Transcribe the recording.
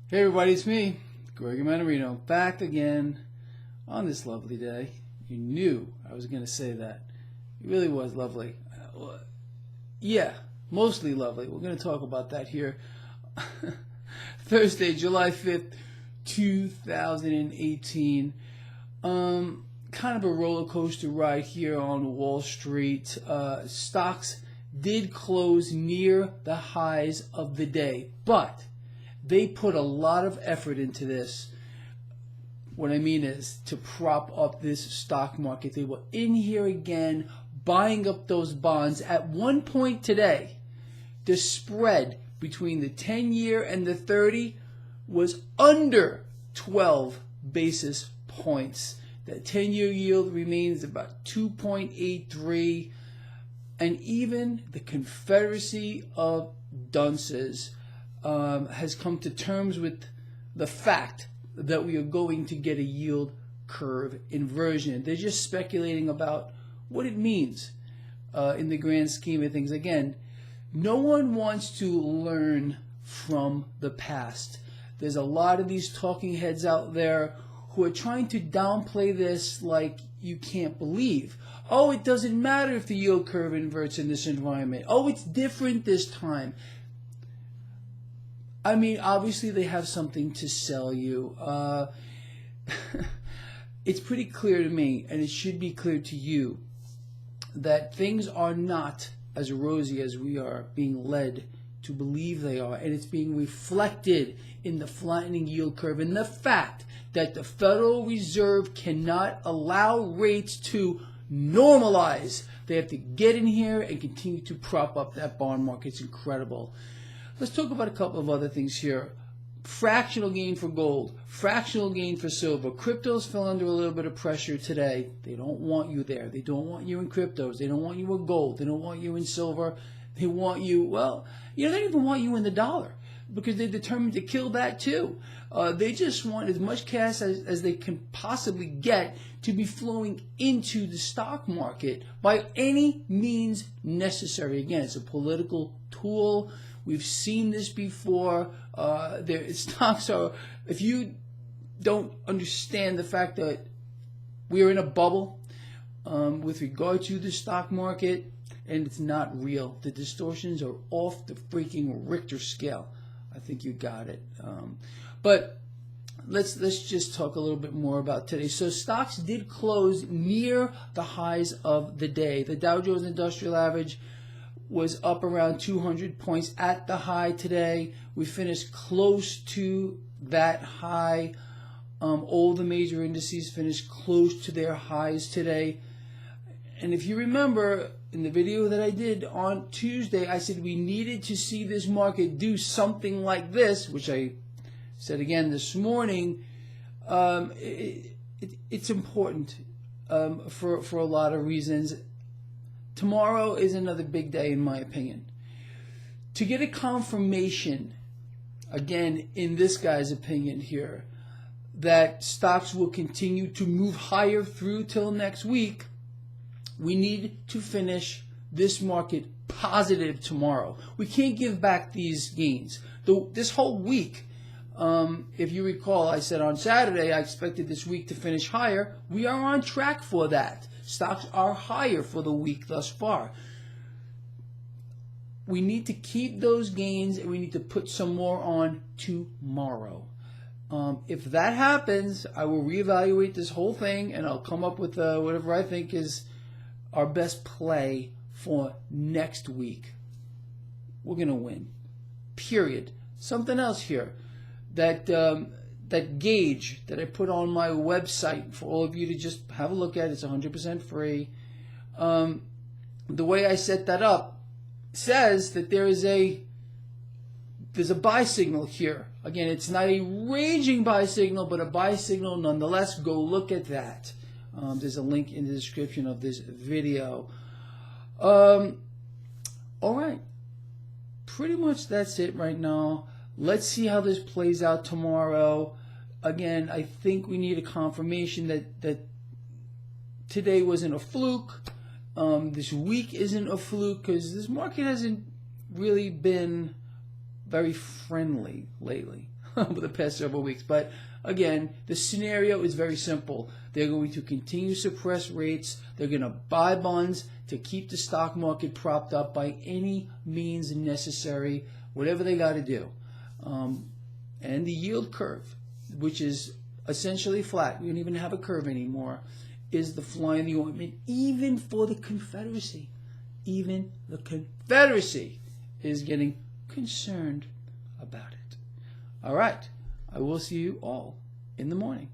Hey everybody, it's me, Gregory Mannarino, back again on this lovely day. You knew I was going to say that. It really was lovely. Yeah, mostly lovely. We're going to talk about that here. Thursday, July 5th, 2018. Kind of a roller coaster ride here on Wall Street. Stocks did close near the highs of the day, but they put a lot of effort into this. What I mean is to prop up this stock market. They were in here again, buying up those bonds. At one point today, the spread between the 10-year and the 30 was under 12 basis points. The 10-year yield remains about 2.83, and even the Confederacy of Dunces has come to terms with the fact that we are going to get a yield curve inversion. They're just speculating about what it means in the grand scheme of things. Again, no one wants to learn from the past. There's a lot of these talking heads out there who are trying to downplay this like you can't believe. Oh, it doesn't matter if the yield curve inverts in this environment. Oh, it's different this time. I mean, obviously they have something to sell you. It's pretty clear to me, and it should be clear to you, that things are not as rosy as we are being led to believe they are. And it's being reflected in the flattening yield curve and the fact that the Federal Reserve cannot allow rates to normalize. They have to get in here and continue to prop up that bond market. It's incredible. Let's talk about a couple of other things here. Fractional gain for gold, fractional gain for silver. Cryptos fell under a little bit of pressure today. They don't want you there. They don't want you in cryptos. They don't want you in gold. They don't want you in silver. They want you, well, they don't even want you in the dollar because they're determined to kill that too. They just want as much cash as they can possibly get to be flowing into the stock market by any means necessary. Again, it's a political tool. We've seen this before. Stocks are, if you don't understand the fact that we are in a bubble with regard to the stock market, and it's not real. The distortions are off the freaking Richter scale. I think you got it. But let's just talk a little bit more about today. So stocks did close near the highs of the day. The Dow Jones Industrial Average was up around 200 points at the high today. We finished close to that high. All the major indices finished close to their highs today. And if you remember in the video that I did on Tuesday, I said we needed to see this market do something like this, which I said again this morning. It's important for a lot of reasons. Tomorrow is another big day, in my opinion. To get a confirmation, again, in this guy's opinion here, that stocks will continue to move higher through till next week, we need to finish this market positive tomorrow. We can't give back these gains. This whole week, if you recall, I said on Saturday I expected this week to finish higher. We are on track for that. Stocks are higher for the week thus far. We need to keep those gains, and we need to put some more on tomorrow. If that happens, I will reevaluate this whole thing, and I'll come up with whatever I think is our best play for next week. We're going to win. Period. Something else here. That gauge that I put on my website for all of you to just have a look at. It's 100% free. The way I set that up says that there's a buy signal here. Again, it's not a raging buy signal, but a buy signal nonetheless. Go look at that. There's a link in the description of this video. All right. Pretty much that's it right now. Let's see how this plays out tomorrow. Again, I think we need a confirmation that today wasn't a fluke. This week isn't a fluke because this market hasn't really been very friendly lately. over the past several weeks. But again, the scenario is very simple. They're going to continue to suppress rates. They're going to buy bonds to keep the stock market propped up by any means necessary, whatever they got to do. And the yield curve, which is essentially flat, we don't even have a curve anymore, is the fly in the ointment, even for the Confederacy. Even the Confederacy is getting concerned about it. All right. I will see you all in the morning.